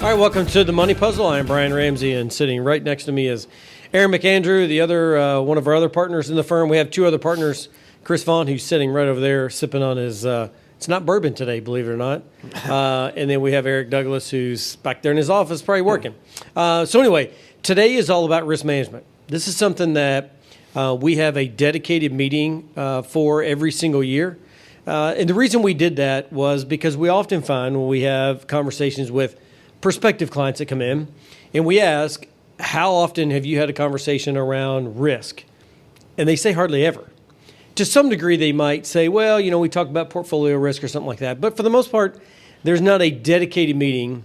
All right, welcome to the Money Puzzle. I'm Brian Ramsey, and sitting right next to me is Aaron McAndrew, the other one of our other partners in the firm. We have two other partners, Chris Vaughn, who's sitting right over there sipping on his, it's not bourbon today, believe it or not. And then we have Eric Douglas, who's back there in his office, probably working. So anyway, today is all about risk management. This is something that we have a dedicated meeting for every single year. And the reason we did that was because we often find when we have conversations with prospective clients that come in, and we ask, how often have you had a conversation around risk? And they say hardly ever. To some degree, they might say, well, you know, we talk about portfolio risk or something like that. But for the most part, there's not a dedicated meeting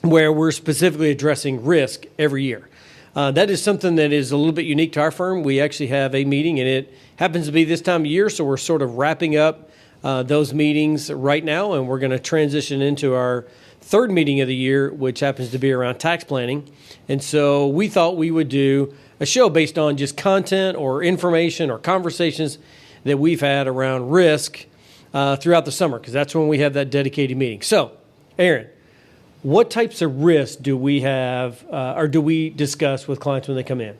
where we're specifically addressing risk every year. That is something that is a little bit unique to our firm. We actually have a meeting, and it happens to be this time of year, so we're sort of wrapping up those meetings right now, and we're going to transition into our third meeting of the year, which happens to be around tax planning. And so we thought we would do a show based on just content or information or conversations that we've had around risk throughout the summer, because that's when we have that dedicated meeting. So, Aaron, what types of risks do we have or do we discuss with clients when they come in?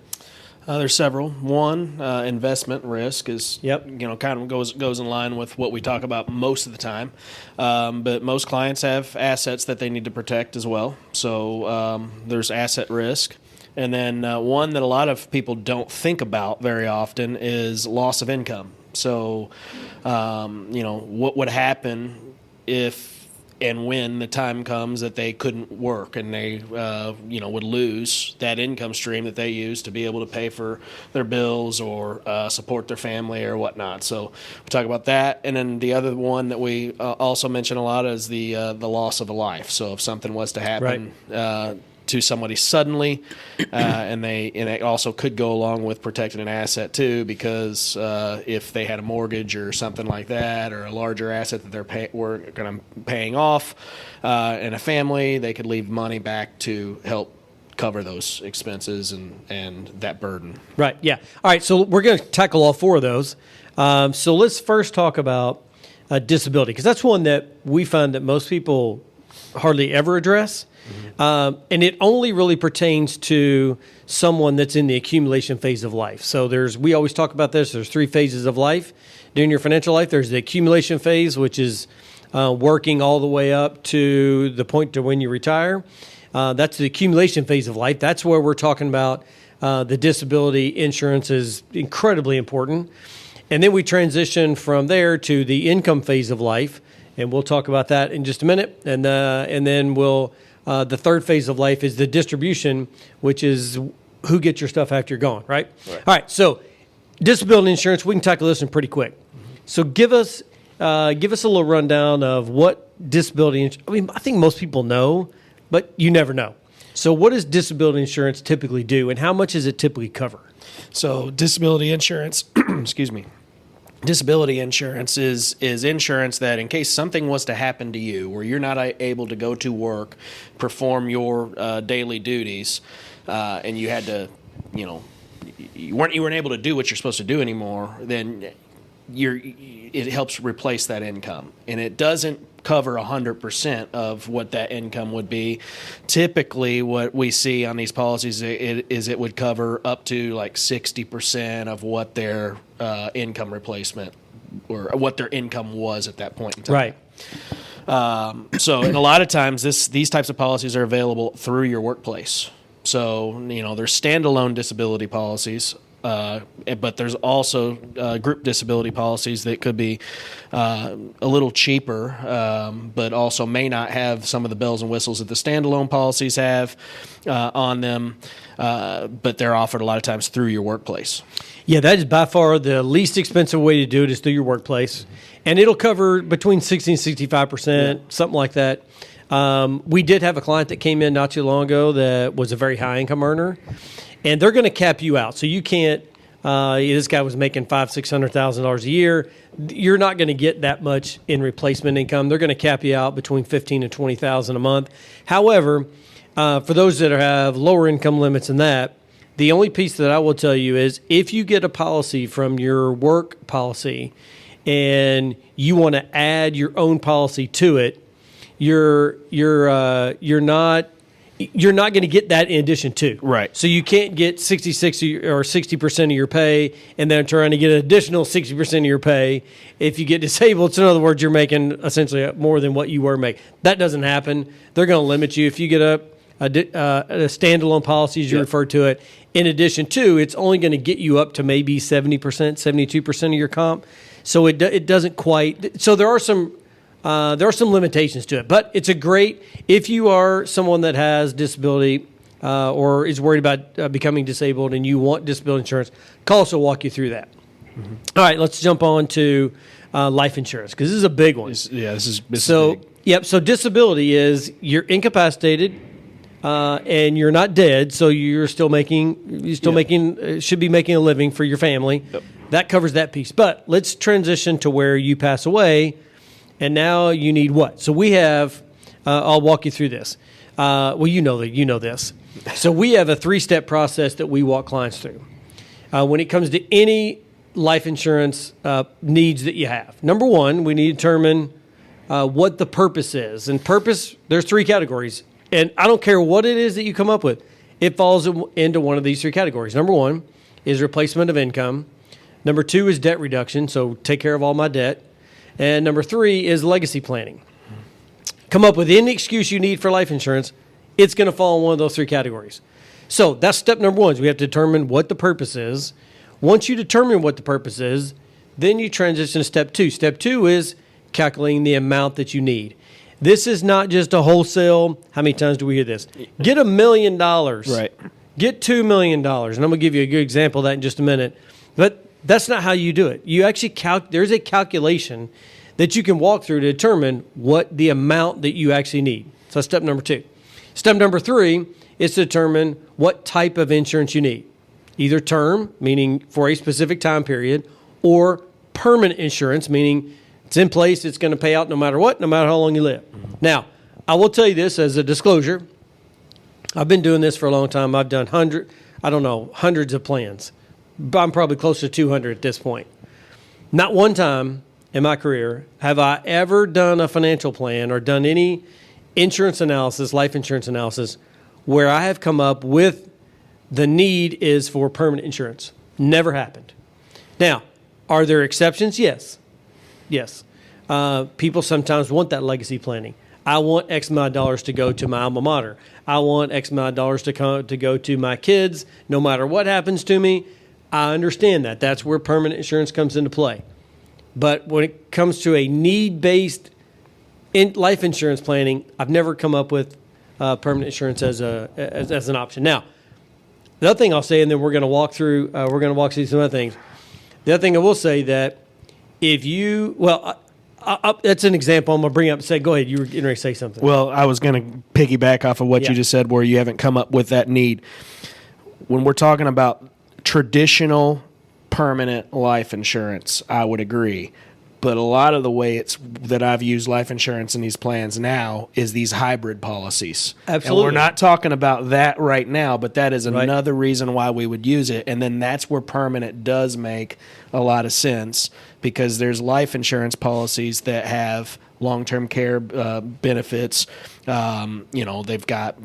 There's several. One, investment risk is, Yep. kind of goes in line with what we talk about most of the time. But most clients have assets that they need to protect as well. So there's asset risk. And then one that a lot of people don't think about very often is loss of income. So, what would happen if and when the time comes that they couldn't work and they, would lose that income stream that they use to be able to pay for their bills or support their family or whatnot. So we talk about that. And then the other one that we also mention a lot is the loss of a life. So if something was to happen to somebody suddenly, and it also could go along with protecting an asset too, because if they had a mortgage or something like that, or a larger asset that they're paying off, in a family, they could leave money back to help cover those expenses and that burden. Right, yeah. All right, so we're going to tackle all four of those. So let's first talk about disability, because that's one that we find that most people hardly ever address. Mm-hmm. And it only really pertains to someone that's in the accumulation phase of life. So we always talk about this. There's three phases of life. During your financial life, there's the accumulation phase, which is working all the way up to the point to when you retire. That's the accumulation phase of life. That's where we're talking about the disability insurance is incredibly important. And then we transition from there to the income phase of life. And we'll talk about that in just a minute. And then the third phase of life is the distribution, which is who gets your stuff after you're gone, right? All right, so disability insurance, we can tackle this one pretty quick. Mm-hmm. So give us a little rundown of what disability insurance, I think most people know, but you never know. So what does disability insurance typically do, and how much does it typically cover? So disability insurance, excuse me. Disability insurance is insurance that in case something was to happen to you where you're not able to go to work, perform your daily duties, and you had to, you weren't able to do what you're supposed to do anymore, then it helps replace that income. And it doesn't cover 100% of what that income would be. Typically, what we see on these policies it would cover up to like 60% of what their income replacement or what their income was at that point in time. Right. So, and a lot of times these types of policies are available through your workplace. So, there's standalone disability policies. But there's also group disability policies that could be a little cheaper, but also may not have some of the bells and whistles that the standalone policies have on them, but they're offered a lot of times through your workplace. Yeah, that is by far the least expensive way to do it is through your workplace. And it'll cover between 60 and 65%, something like that. We did have a client that came in not too long ago that was a very high income earner. And they're going to cap you out. So you can't, this guy was making $500,000-$600,000 a year. You're not going to get that much in replacement income. They're going to cap you out between $15,000 and $20,000 a month. However, for those that have lower income limits than that, the only piece that I will tell you is if you get a policy from your work policy and you want to add your own policy to it, you're not you're not going to get that in addition to. Right. So you can't get 66 or 60% of your pay and then trying to get an additional 60% of your pay if you get disabled. So in other words, you're making essentially more than what you were making. That doesn't happen. They're going to limit you. If you get a standalone policy, as you refer to it, in addition to, it's only going to get you up to maybe 70%, 72% of your comp. So it doesn't quite. So there are some limitations to it, but it's a great, if you are someone that has disability or is worried about becoming disabled and you want disability insurance, call us, will walk you through that. Mm-hmm. All right, let's jump on to life insurance, because this is a big one. This is big. Yep, so disability is you're incapacitated and you're not dead, so you're still making, should be making a living for your family. Yep. That covers that piece. But let's transition to where you pass away. And now you need what? So we have, I'll walk you through this. Well, you know this. So we have a 3-step process that we walk clients through when it comes to any life insurance needs that you have. Number one, we need to determine what the purpose is. And purpose, there's 3 categories. And I don't care what it is that you come up with. It falls into one of these 3 categories. Number one is replacement of income. Number 2 is debt reduction, so take care of all my debt. And number 3 is legacy planning. Come up with any excuse you need for life insurance, it's going to fall in one of those 3 categories. So that's step number 1, is we have to determine what the purpose is. Once you determine what the purpose is, then you transition to step 2. Step 2 is calculating the amount that you need. This is not just a wholesale, how many times do we hear this? Get $1 million. Right. Get $2 million. And I'm going to give you a good example of that in just a minute. But that's not how you do it. You actually there's a calculation that you can walk through to determine what the amount that you actually need. So that's step number 2. Step number 3 is to determine what type of insurance you need. Either term, meaning for a specific time period, or permanent insurance, meaning it's in place, it's going to pay out no matter what, no matter how long you live. Mm-hmm. Now, I will tell you this as a disclosure. I've been doing this for a long time. I've done hundreds of plans. I'm probably close to 200 at this point. Not one time in my career have I ever done a financial plan or done any insurance analysis, life insurance analysis, where I have come up with the need is for permanent insurance. Never happened. Now, are there exceptions? Yes. People sometimes want that legacy planning. I want X amount of dollars to go to my alma mater. I want X amount of dollars to go to my kids, no matter what happens to me. I understand that. That's where permanent insurance comes into play. But when it comes to a need-based life insurance planning, I've never come up with permanent insurance as an option. Now, the other thing I'll say, and then we're going to walk through some other things. The other thing I will say that if you, that's an example I'm going to bring up and say, go ahead, you were getting ready to say something. Well, I was going to piggyback off of what you just said, where you haven't come up with that need. When we're talking about traditional permanent life insurance, I would agree. But a lot of the way that I've used life insurance in these plans now is these hybrid policies. Absolutely. And we're not talking about that right now, but that is another reason why we would use it. And then that's where permanent does make a lot of sense, because there's life insurance policies that have long-term care benefits. They've got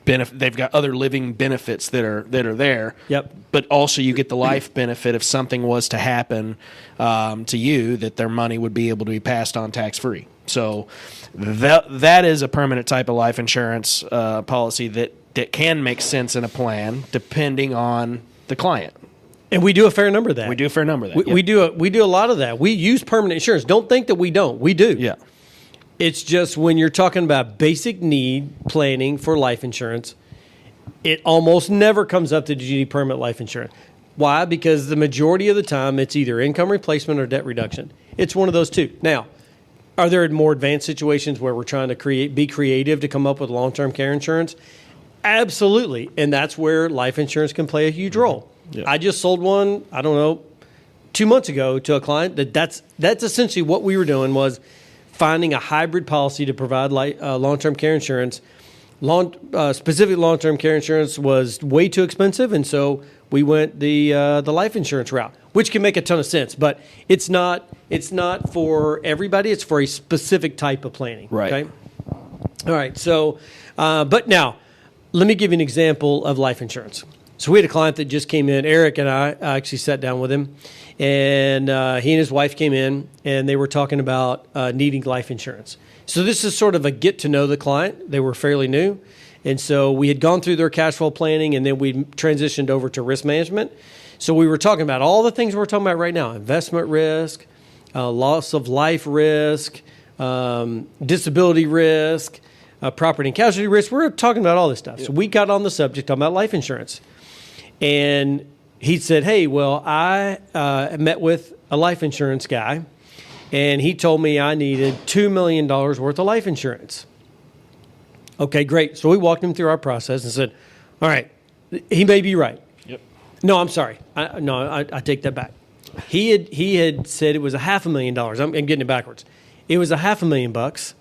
they've got other living benefits that are there. Yep. But also you get the life benefit if something was to happen to you, that their money would be able to be passed on tax-free. So that is a permanent type of life insurance policy that can make sense in a plan depending on the client. And we do a fair number of that. We do a fair number of that. We do a lot of that. We use permanent insurance. Don't think that we don't. We do. Yeah. It's just when you're talking about basic need planning for life insurance, it almost never comes up that you need permanent life insurance. Why? Because the majority of the time it's either income replacement or debt reduction. It's one of those two. Now, are there more advanced situations where we're trying to be creative to come up with long-term care insurance? Absolutely. And that's where life insurance can play a huge role. Yeah. I just sold one, 2 months ago to a client that's essentially what we were doing was finding a hybrid policy to provide long-term care insurance. Specific long-term care insurance was way too expensive, and so we went the life insurance route, which can make a ton of sense. But it's not for everybody. It's for a specific type of planning. Right. Okay? All right. So, but now let me give you an example of life insurance. So we had a client that just came in. Eric and I actually sat down with him, and he and his wife came in, and they were talking about needing life insurance. So this is sort of a get to know the client. They were fairly new. And so we had gone through their cash flow planning, and then we transitioned over to risk management. So we were talking about all the things we're talking about right now: investment risk, loss of life risk, disability risk, property and casualty risk. We're talking about all this stuff. Yep. So we got on the subject talking about life insurance. And he said, hey, well, I met with a life insurance guy, and he told me I needed $2 million worth of life insurance. Okay, great. So we walked him through our process and said, all right, he may be right. Yep. No, I'm sorry. I take that back. He had said it was $500,000. I'm getting it backwards. It was $500,000,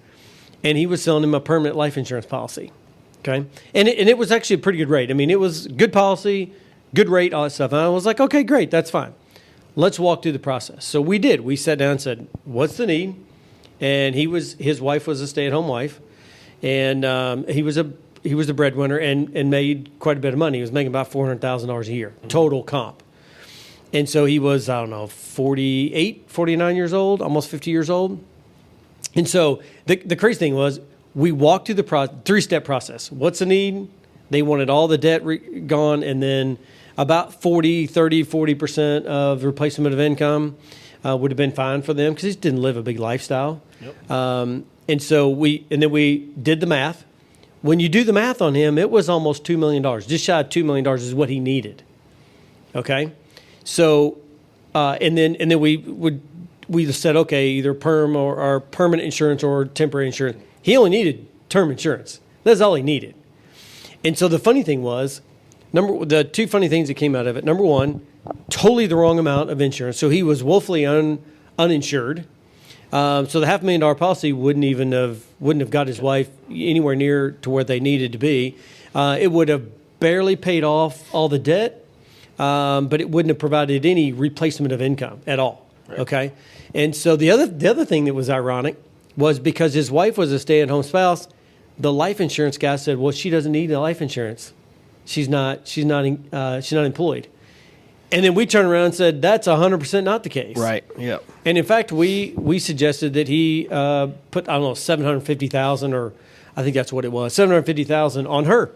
and he was selling him a permanent life insurance policy. Okay, and it was actually a pretty good rate. I mean, it was good policy, good rate, all that stuff. And I was like, okay, great, that's fine. Let's walk through the process. So we did. We sat down and said, what's the need? And his wife was a stay-at-home wife, and he was the breadwinner and made quite a bit of money. He was making about $400,000 a year, total comp. And so he was, 48, 49 years old, almost 50 years old. And so the crazy thing was, we walked through the three-step process. What's the need? They wanted all the debt gone, and then about 40% of the replacement of income would have been fine for them because they just didn't live a big lifestyle. Yep. And so we did the math. When you do the math on him, it was almost $2 million. Just shy of $2 million is what he needed. Okay? So, and then we said, okay, either perm or permanent insurance or temporary insurance. He only needed term insurance. That's all he needed. And so the funny thing was, the two funny things that came out of it. Number one, totally the wrong amount of insurance. So he was woefully uninsured. So the $500,000 policy wouldn't have got his wife anywhere near to where they needed to be. It would have barely paid off all the debt, but it wouldn't have provided any replacement of income at all. Right. Okay, and so the other thing that was ironic was because his wife was a stay-at-home spouse, the life insurance guy said, well, she doesn't need a life insurance. She's not employed. And then we turned around and said, that's 100% not the case. Right, yeah. And in fact, we suggested that he put, $750,000, or I think that's what it was, $750,000 on her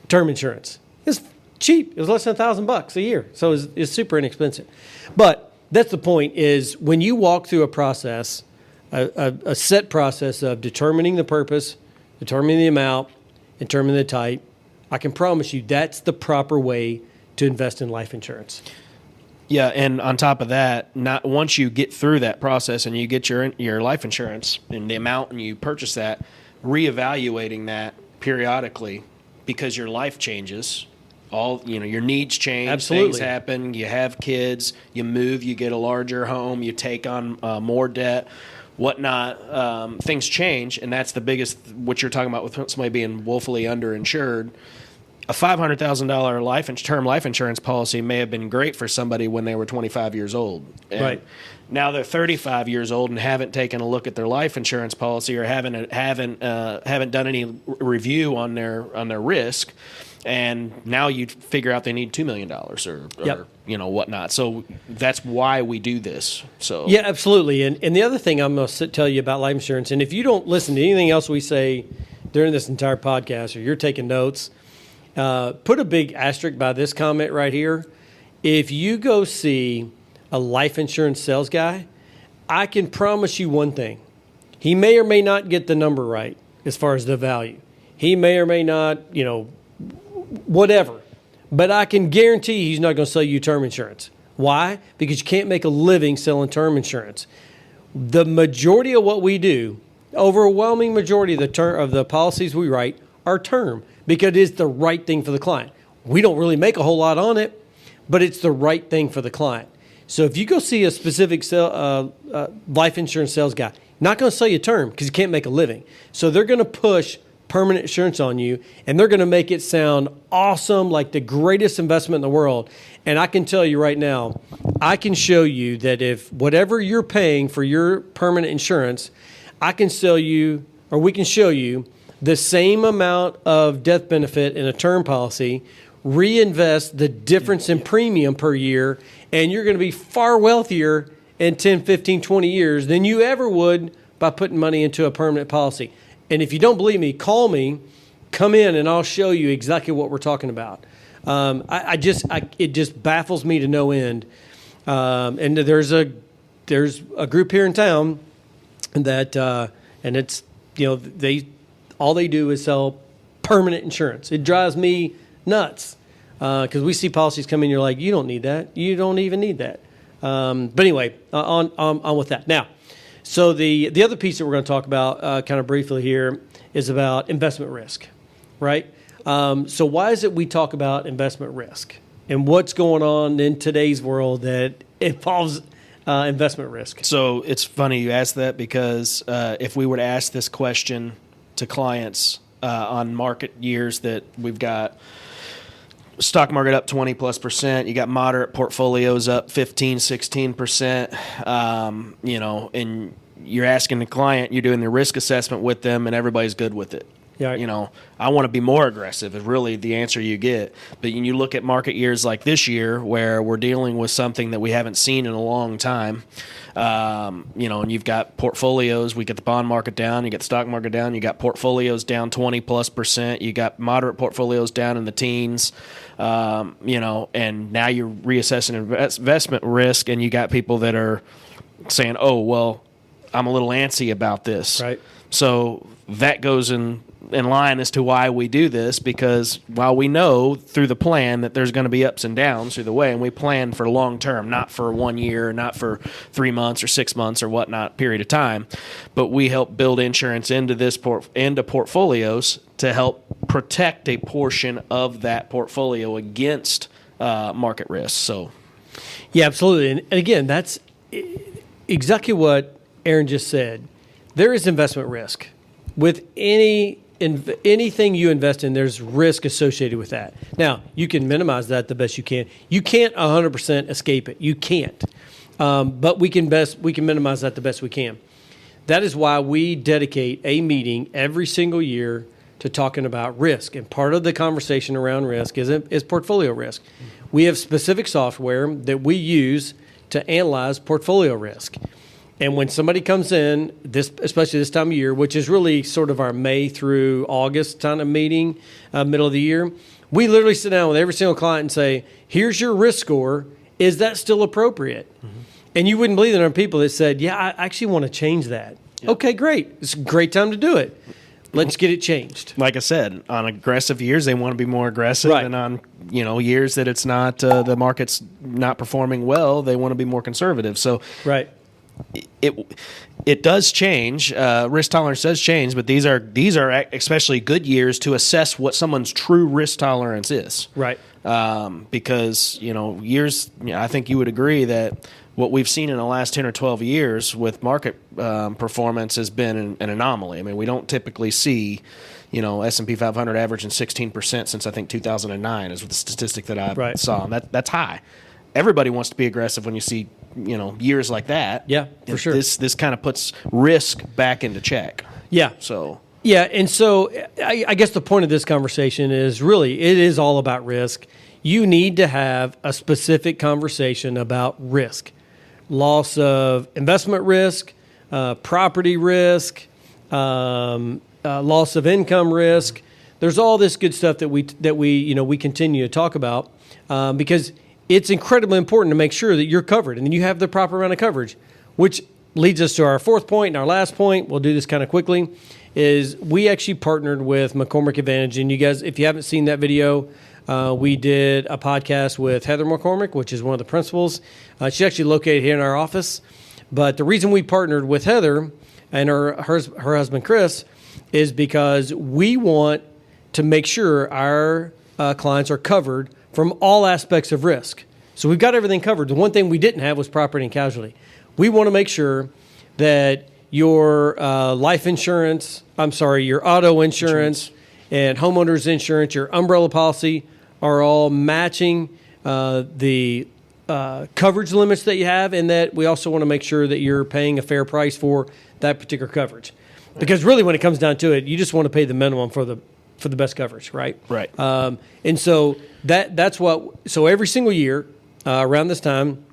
term insurance. It's cheap. It was less than $1,000 a year. So it's super inexpensive. But that's the point, is when you walk through a process, a set process of determining the purpose, determining the amount, determining the type, I can promise you that's the proper way to invest in life insurance. Yeah, and on top of that, not once you get through that process and you get your life insurance and the amount and you purchase that, reevaluating that periodically because your life changes. Your needs change. Absolutely. Things happen. You have kids. You move. You get a larger home. You take on more debt, whatnot. Things change, and that's the biggest. What you're talking about with somebody being woefully underinsured. A $500,000 term life insurance policy may have been great for somebody when they were 25 years old. And right. Now they're 35 years old and haven't taken a look at their life insurance policy or haven't done any review on their risk. And now you figure out they need $2 million or whatnot. So that's why we do this. So yeah, absolutely. And the other thing I'm going to tell you about life insurance, and if you don't listen to anything else we say during this entire podcast, or you're taking notes, put a big asterisk by this comment right here. If you go see a life insurance sales guy, I can promise you one thing: he may or may not get the number right as far as the value. He may or may not, whatever. But I can guarantee he's not going to sell you term insurance. Why? Because you can't make a living selling term insurance. The majority of what we do, overwhelming majority of the policies we write are term because it's the right thing for the client. We don't really make a whole lot on it, but it's the right thing for the client. So if you go see a specific life insurance sales guy, not going to sell you term because you can't make a living. So they're going to push permanent insurance on you, and they're going to make it sound awesome, like the greatest investment in the world. And I can tell you right now, I can show you that if whatever you're paying for your permanent insurance, I can sell you, or we can show you the same amount of death benefit in a term policy, reinvest the difference in premium per year, and you're going to be far wealthier in 10, 15, 20 years than you ever would by putting money into a permanent policy. And if you don't believe me, call me, come in, and I'll show you exactly what we're talking about. It just baffles me to no end. And there's a group here in town that, and it's, all they do is sell permanent insurance. It drives me nuts because we see policies come in, you're like, you don't need that. You don't even need that. But anyway, on with that. Now, so the other piece that we're going to talk about kind of briefly here is about investment risk, right? So why is it we talk about investment risk and what's going on in today's world that involves investment risk? So it's funny you ask that because if we were to ask this question to clients on market years that we've got stock market up 20+%, you got moderate portfolios up 15, 16%, and you're asking the client, you're doing the risk assessment with them, and everybody's good with it. Yeah. I want to be more aggressive is really the answer you get. But when you look at market years like this year where we're dealing with something that we haven't seen in a long time, and you've got portfolios, we get the bond market down, you get the stock market down, you got portfolios down 20+%, you got moderate portfolios down in the teens, and now you're reassessing investment risk, and you got people that are saying, oh, well, I'm a little antsy about this. Right. So that goes in line as to why we do this, because while we know through the plan that there's going to be ups and downs through the way, and we plan for long term, not for 1 year, not for 3 months or 6 months or whatnot period of time, but we help build insurance into into portfolios to help protect a portion of that portfolio against market risk. So, yeah, absolutely. And again, that's exactly what Aaron just said. There is investment risk. With anything you invest in, there's risk associated with that. Now, you can minimize that the best you can. You can't 100% escape it. You can't. But we can minimize that the best we can. That is why we dedicate a meeting every single year to talking about risk. And part of the conversation around risk is portfolio risk. We have specific software that we use to analyze portfolio risk. And when somebody comes in, especially this time of year, which is really sort of our May through August kind of meeting, middle of the year, we literally sit down with every single client and say, here's your risk score. Is that still appropriate? Mm-hmm. And you wouldn't believe there are people that said, yeah, I actually want to change that. Yep. Okay, great. It's a great time to do it. Let's get it changed. Like I said, on aggressive years, they want to be more aggressive. Right. And on years that it's not the market's not performing well, they want to be more conservative. So right. It does change. Risk tolerance does change, but these are especially good years to assess what someone's true risk tolerance is. Right. Because years. I think you would agree that what we've seen in the last 10 or 12 years with market performance has been an anomaly. I mean, we don't typically see S&P 500 averaging 16% since I think 2009 is the statistic that I saw. And that's high. Everybody wants to be aggressive when you see years like that. Yeah, for sure. This kind of puts risk back into check. Yeah. So I guess the point of this conversation is really it is all about risk. You need to have a specific conversation about risk, loss of investment risk, property risk, loss of income risk. There's all this good stuff that we continue to talk about because it's incredibly important to make sure that you're covered and you have the proper amount of coverage, which leads us to our fourth point and our last point. We'll do this kind of quickly. Is we actually partnered with McCormick Advantage, and you guys, if you haven't seen that video, we did a podcast with Heather McCormick, which is one of the principals. She's actually located here in our office. But the reason we partnered with Heather and her husband Chris is because we want to make sure our clients are covered from all aspects of risk. So we've got everything covered. The one thing we didn't have was property and casualty. We want to make sure that your your auto insurance and homeowners insurance, your umbrella policy are all matching the coverage limits that you have, and that we also want to make sure that you're paying a fair price for that particular coverage. Because really, when it comes down to it, you just want to pay the minimum for the best coverage, right? Right. And so that's what. So every single year around this time,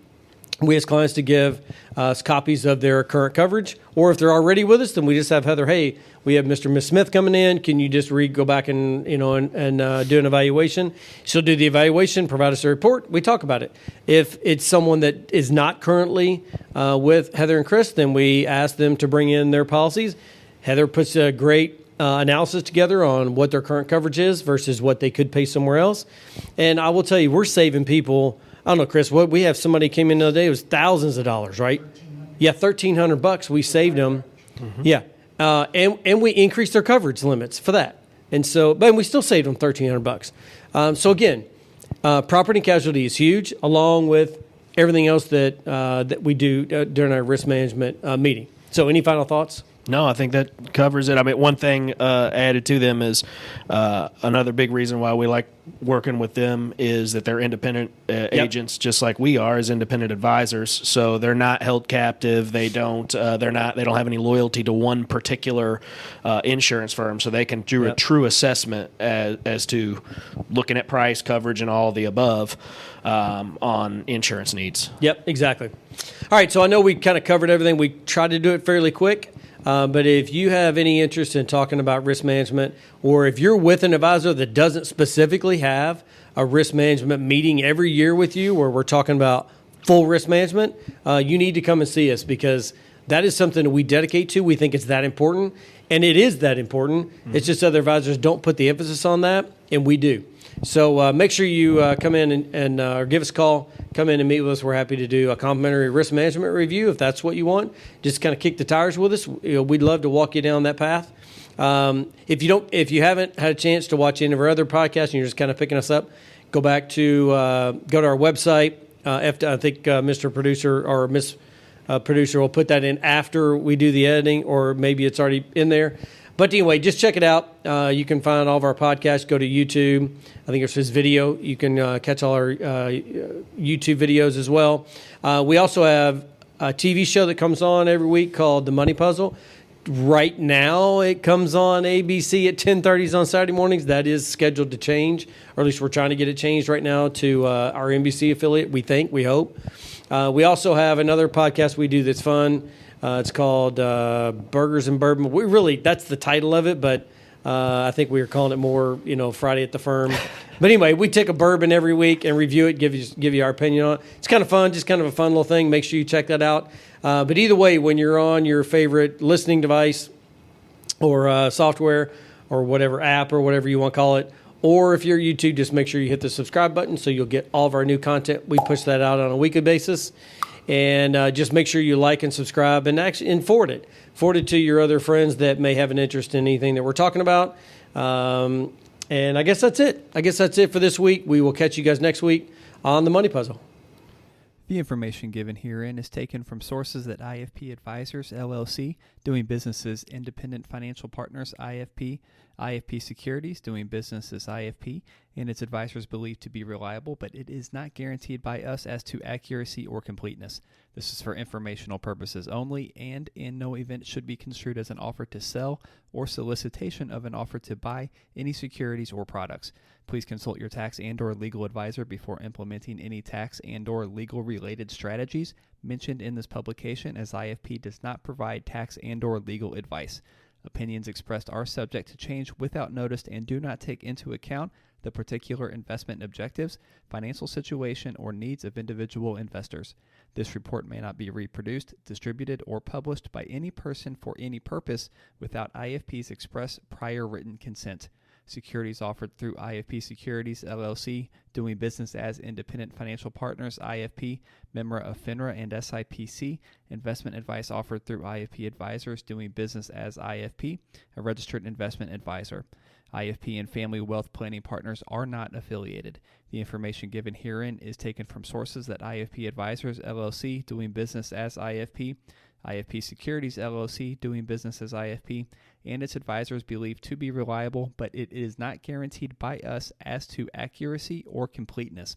we ask clients to give us copies of their current coverage, or if they're already with us, then we just have Heather. Hey, we have Mr. and Miss Smith coming in. Can you just go back and do an evaluation? She'll do the evaluation, provide us a report. We talk about it. If it's someone that is not currently with Heather and Chris, then we ask them to bring in their policies. Heather puts a great analysis together on what their current coverage is versus what they could pay somewhere else. And I will tell you, we're saving people. I don't know, Chris, what we have somebody came in the other day, it was thousands of dollars, right? Yeah, $1,300 we saved them. Mm-hmm. Yeah. And we increased their coverage limits for that. And so, but we still saved them $1,300. So again, property and casualty is huge, along with everything else that we do during our risk management meeting. So any final thoughts? No, I think that covers it. I mean, one thing added to them is another big reason why we like working with them is that they're independent agents, just like we are as independent advisors. So they're not held captive. They don't have any loyalty to one particular insurance firm. So they can do a true assessment as to looking at price, coverage, and all the above on insurance needs. Yep, exactly. All right, so I know we kind of covered everything. We tried to do it fairly quick. But if you have any interest in talking about risk management, or if you're with an advisor that doesn't specifically have a risk management meeting every year with you where we're talking about full risk management, you need to come and see us, because that is something that we dedicate to. We think it's that important, and it is that important. Mm-hmm. It's just other advisors don't put the emphasis on that, and we do. So make sure you come in and give us a call. Come in and meet with us. We're happy to do a complimentary risk management review if that's what you want. Just kind of kick the tires with us. We'd love to walk you down that path. If you haven't had a chance to watch any of our other podcasts and you're just kind of picking us up, go to our website. I think Mr. Producer or Miss Producer will put that in after we do the editing, or maybe it's already in there. But anyway, just check it out. You can find all of our podcasts. Go to YouTube. I think it says video. You can catch all our YouTube videos as well. We also have a TV show that comes on every week called The Money Puzzle. Right now, it comes on ABC at 10:30 on Saturday mornings. That is scheduled to change, or at least we're trying to get it changed right now to our NBC affiliate, we hope. We also have another podcast we do that's fun. It's called Burgers and Bourbon. That's the title of it, but I think we were calling it more, Friday at the Firm. But anyway, we take a bourbon every week and review it, give you our opinion on it. It's kind of fun, just kind of a fun little thing. Make sure you check that out. But either way, when you're on your favorite listening device or software or whatever app or whatever you want to call it, or if you're YouTube, just make sure you hit the subscribe button so you'll get all of our new content. We push that out on a weekly basis. And just make sure you like and subscribe and forward it. Forward it to your other friends that may have an interest in anything that we're talking about. And I guess that's it. For this week. We will catch you guys next week on The Money Puzzle. The information given herein is taken from sources that IFP Advisors, LLC, doing business as Independent Financial Partners, IFP, IFP Securities, doing business as IFP, and its advisors believed to be reliable, but it is not guaranteed by us as to accuracy or completeness. This is for informational purposes only, and in no event should be construed as an offer to sell or solicitation of an offer to buy any securities or products. Please consult your tax and/or legal advisor before implementing any tax and/or legal-related strategies mentioned in this publication, as IFP does not provide tax and/or legal advice. Opinions expressed are subject to change without notice and do not take into account the particular investment objectives, financial situation, or needs of individual investors. This report may not be reproduced, distributed, or published by any person for any purpose without IFP's express prior written consent. Securities offered through IFP Securities, LLC, doing business as Independent Financial Partners, IFP, member of FINRA and SIPC. Investment advice offered through IFP Advisors, doing business as IFP, a registered investment advisor. IFP and Family Wealth Planning Partners are not affiliated. The information given herein is taken from sources that IFP Advisors, LLC, doing business as IFP, IFP Securities, LLC, doing business as IFP, and its advisors believed to be reliable, but it is not guaranteed by us as to accuracy or completeness.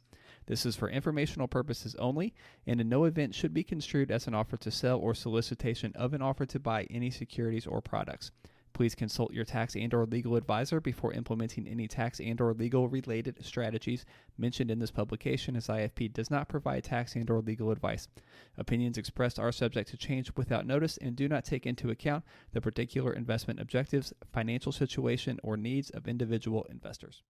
This is for informational purposes only, and in no event should be construed as an offer to sell or solicitation of an offer to buy any securities or products. Please consult your tax and/or legal advisor before implementing any tax and/or legal related strategies mentioned in this publication, as IFP does not provide tax and/or legal advice. Opinions expressed are subject to change without notice and do not take into account the particular investment objectives, financial situation, or needs of individual investors.